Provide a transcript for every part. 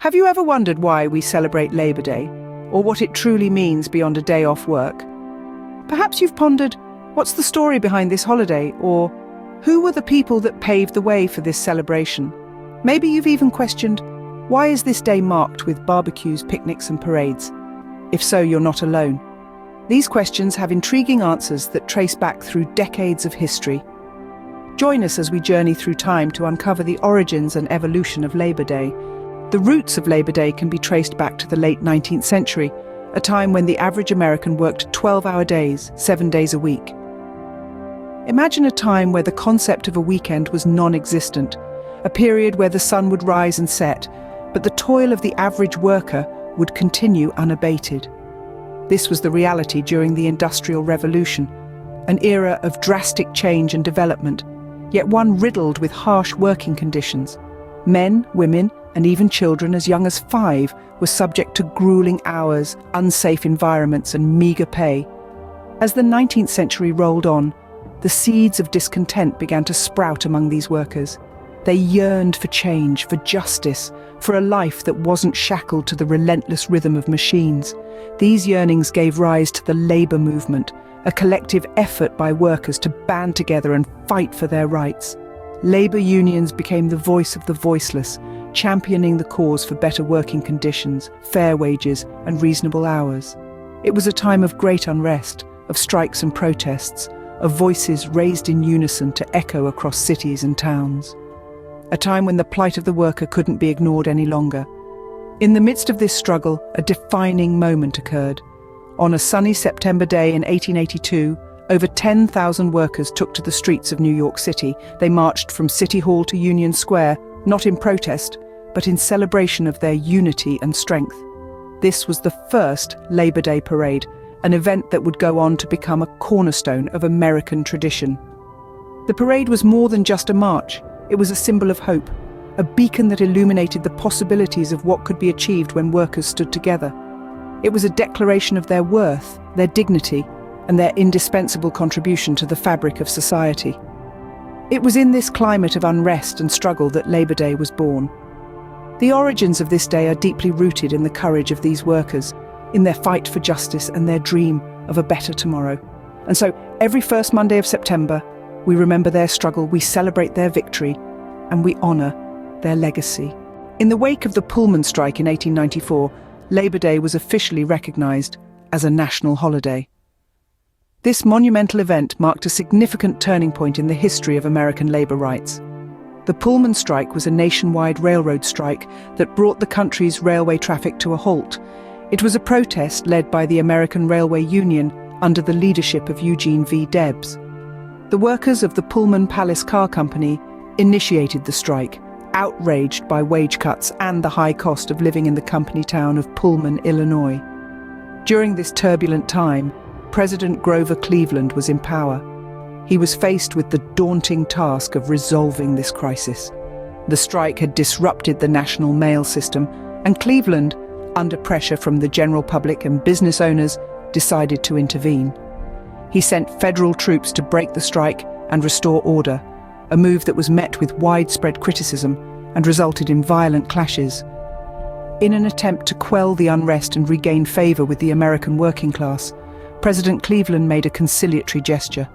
Have you ever wondered why we celebrate Labor Day, or what it truly means beyond a day off work? Perhaps you've pondered, what's the story behind this holiday, or who were the people that paved the way for this celebration? Maybe you've even questioned, why is this day marked with barbecues, picnics and parades? If so, you're not alone. These questions have intriguing answers that trace back through decades of history. Join us as we journey through time to uncover the origins and evolution of Labor Day. The roots of Labor Day can be traced back to the late 19th century, a time when the average American worked 12-hour days, 7 days a week. Imagine a time where the concept of a weekend was non-existent, a period where the sun would rise and set, but the toil of the average worker would continue unabated. This was the reality during the Industrial Revolution, an era of drastic change and development, yet one riddled with harsh working conditions. Men, women, and even children as young as 5 were subject to grueling hours, unsafe environments, and meagre pay. As the 19th century rolled on, the seeds of discontent began to sprout among these workers. They yearned for change, for justice, for a life that wasn't shackled to the relentless rhythm of machines. These yearnings gave rise to the labor movement, a collective effort by workers to band together and fight for their rights. Labor unions became the voice of the voiceless, championing the cause for better working conditions, fair wages, and reasonable hours. It was a time of great unrest, of strikes and protests, of voices raised in unison to echo across cities and towns. A time when the plight of the worker couldn't be ignored any longer. In the midst of this struggle, a defining moment occurred. On a sunny September day in 1882, over 10,000 workers took to the streets of New York City. They marched from City Hall to Union Square, not in protest, but in celebration of their unity and strength. This was the first Labor Day parade, an event that would go on to become a cornerstone of American tradition. The parade was more than just a march. It was a symbol of hope, a beacon that illuminated the possibilities of what could be achieved when workers stood together. It was a declaration of their worth, their dignity, and their indispensable contribution to the fabric of society. It was in this climate of unrest and struggle that Labor Day was born. The origins of this day are deeply rooted in the courage of these workers, in their fight for justice and their dream of a better tomorrow. And so, every first Monday of September, we remember their struggle, we celebrate their victory, and we honour their legacy. In the wake of the Pullman strike in 1894, Labor Day was officially recognised as a national holiday. This monumental event marked a significant turning point in the history of American labor rights. The Pullman strike was a nationwide railroad strike that brought the country's railway traffic to a halt. It was a protest led by the American Railway Union under the leadership of Eugene V. Debs. The workers of the Pullman Palace Car Company initiated the strike, outraged by wage cuts and the high cost of living in the company town of Pullman, Illinois. During this turbulent time, President Grover Cleveland was in power. He was faced with the daunting task of resolving this crisis. The strike had disrupted the national mail system, and Cleveland, under pressure from the general public and business owners, decided to intervene. He sent federal troops to break the strike and restore order, a move that was met with widespread criticism and resulted in violent clashes. In an attempt to quell the unrest and regain favor with the American working class, President Cleveland made a conciliatory gesture.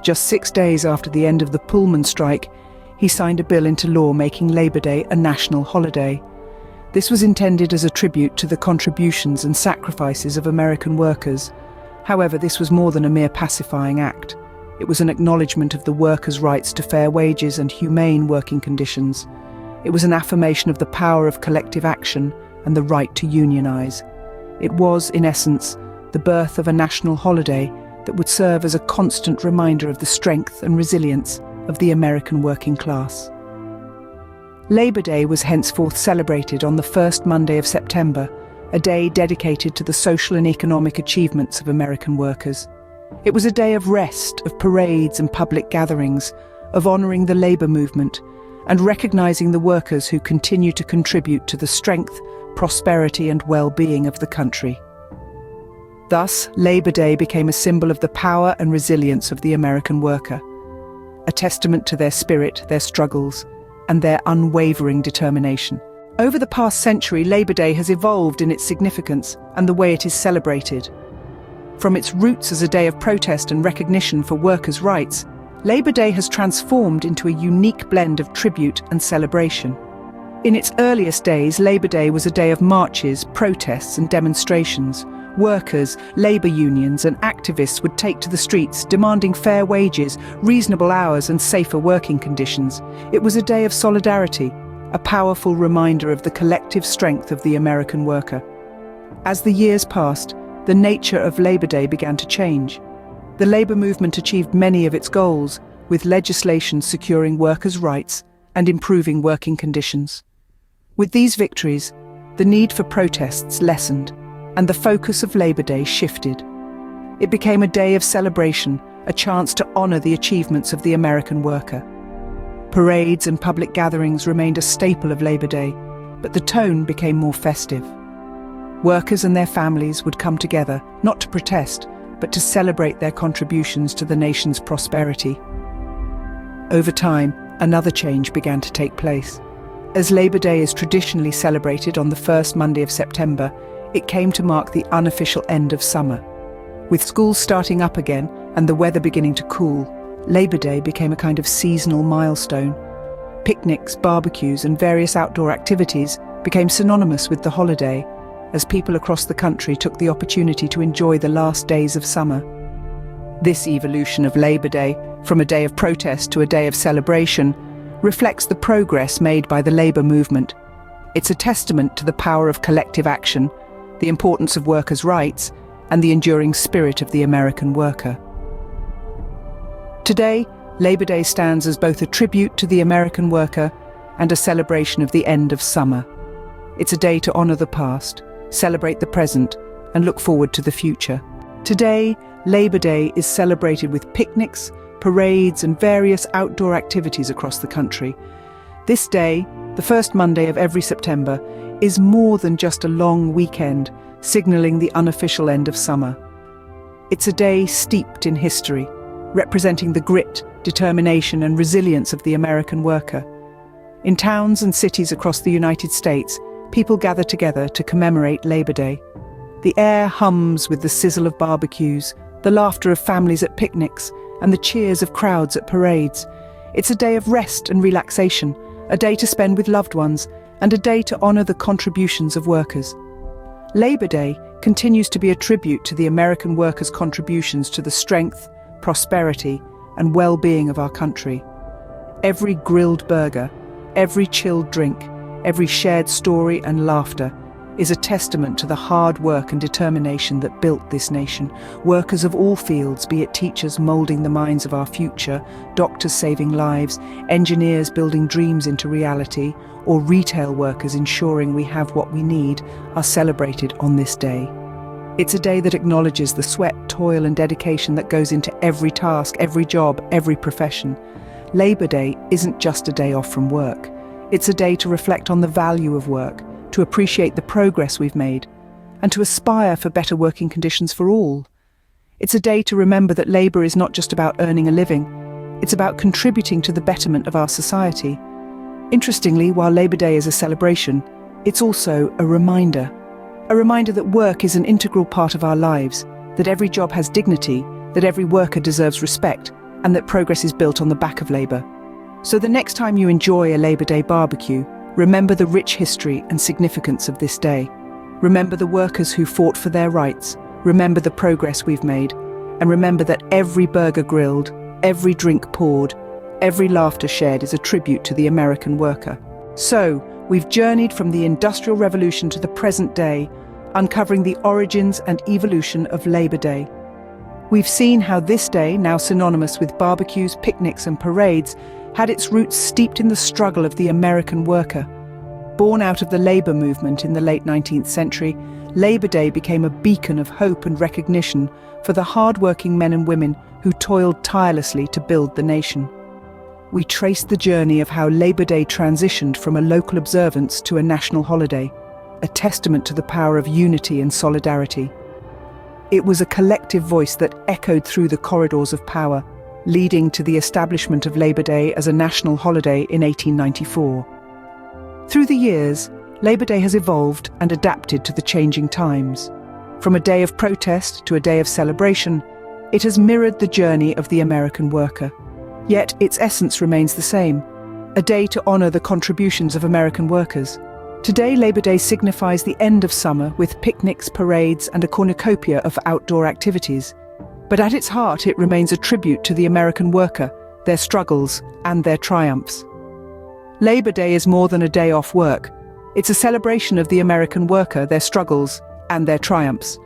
Just 6 days after the end of the Pullman strike, he signed a bill into law making Labor Day a national holiday. This was intended as a tribute to the contributions and sacrifices of American workers. However, this was more than a mere pacifying act. It was an acknowledgement of the workers' rights to fair wages and humane working conditions. It was an affirmation of the power of collective action and the right to unionize. It was, in essence, the birth of a national holiday that would serve as a constant reminder of the strength and resilience of the American working class. Labor Day was henceforth celebrated on the first Monday of September, a day dedicated to the social and economic achievements of American workers. It was a day of rest, of parades and public gatherings, of honouring the labour movement, and recognising the workers who continue to contribute to the strength, prosperity and well-being of the country. Thus, Labor Day became a symbol of the power and resilience of the American worker, a testament to their spirit, their struggles, and their unwavering determination. Over the past century, Labor Day has evolved in its significance and the way it is celebrated. From its roots as a day of protest and recognition for workers' rights, Labor Day has transformed into a unique blend of tribute and celebration. In its earliest days, Labor Day was a day of marches, protests and demonstrations. Workers, labor unions and activists would take to the streets, demanding fair wages, reasonable hours and safer working conditions. It was a day of solidarity, a powerful reminder of the collective strength of the American worker. As the years passed, the nature of Labor Day began to change. The labor movement achieved many of its goals, with legislation securing workers' rights and improving working conditions. With these victories, the need for protests lessened, and the focus of Labor Day shifted. It became a day of celebration, a chance to honor the achievements of the American worker. Parades and public gatherings remained a staple of Labor Day, but the tone became more festive. Workers and their families would come together, not to protest, but to celebrate their contributions to the nation's prosperity. Over time, another change began to take place. As Labor Day is traditionally celebrated on the first Monday of September, it came to mark the unofficial end of summer. With schools starting up again and the weather beginning to cool, Labor Day became a kind of seasonal milestone. Picnics, barbecues, and various outdoor activities became synonymous with the holiday, as people across the country took the opportunity to enjoy the last days of summer. This evolution of Labor Day, from a day of protest to a day of celebration, reflects the progress made by the labor movement. It's a testament to the power of collective action, the importance of workers' rights, and the enduring spirit of the American worker. Today, Labor Day stands as both a tribute to the American worker and a celebration of the end of summer. It's a day to honor the past, celebrate the present, and look forward to the future. Today, Labor Day is celebrated with picnics, parades, and various outdoor activities across the country. This day, the first Monday of every September, is more than just a long weekend, signaling the unofficial end of summer. It's a day steeped in history, representing the grit, determination, and resilience of the American worker. In towns and cities across the United States, people gather together to commemorate Labor Day. The air hums with the sizzle of barbecues, the laughter of families at picnics, and the cheers of crowds at parades. It's a day of rest and relaxation, a day to spend with loved ones, and a day to honor the contributions of workers. Labor Day continues to be a tribute to the American workers' contributions to the strength, prosperity, and well-being of our country. Every grilled burger, every chilled drink, every shared story and laughter is a testament to the hard work and determination that built this nation. Workers of all fields, be it teachers molding the minds of our future, doctors saving lives, engineers building dreams into reality, or retail workers ensuring we have what we need, are celebrated on this day. It's a day that acknowledges the sweat, toil, and dedication that goes into every task, every job, every profession. Labor Day isn't just a day off from work. It's a day to reflect on the value of work, to appreciate the progress we've made, and to aspire for better working conditions for all. It's a day to remember that labor is not just about earning a living, it's about contributing to the betterment of our society. Interestingly, while Labor Day is a celebration, it's also a reminder that work is an integral part of our lives, that every job has dignity, that every worker deserves respect, and that progress is built on the back of labor. So the next time you enjoy a Labor Day barbecue, remember the rich history and significance of this day. Remember the workers who fought for their rights, remember the progress we've made, and remember that every burger grilled, every drink poured, every laughter shared is a tribute to the American worker. So, we've journeyed from the Industrial Revolution to the present day, uncovering the origins and evolution of Labor Day. We've seen how this day, now synonymous with barbecues, picnics, and parades, had its roots steeped in the struggle of the American worker. Born out of the labor movement in the late 19th century, Labor Day became a beacon of hope and recognition for the hard-working men and women who toiled tirelessly to build the nation. We traced the journey of how Labor Day transitioned from a local observance to a national holiday, a testament to the power of unity and solidarity. It was a collective voice that echoed through the corridors of power, leading to the establishment of Labor Day as a national holiday in 1894. Through the years, Labor Day has evolved and adapted to the changing times. From a day of protest to a day of celebration, it has mirrored the journey of the American worker. Yet its essence remains the same, a day to honor the contributions of American workers. Today, Labor Day signifies the end of summer with picnics, parades, and a cornucopia of outdoor activities. But at its heart, it remains a tribute to the American worker, their struggles, and their triumphs. Labor Day is more than a day off work. It's a celebration of the American worker, their struggles, and their triumphs.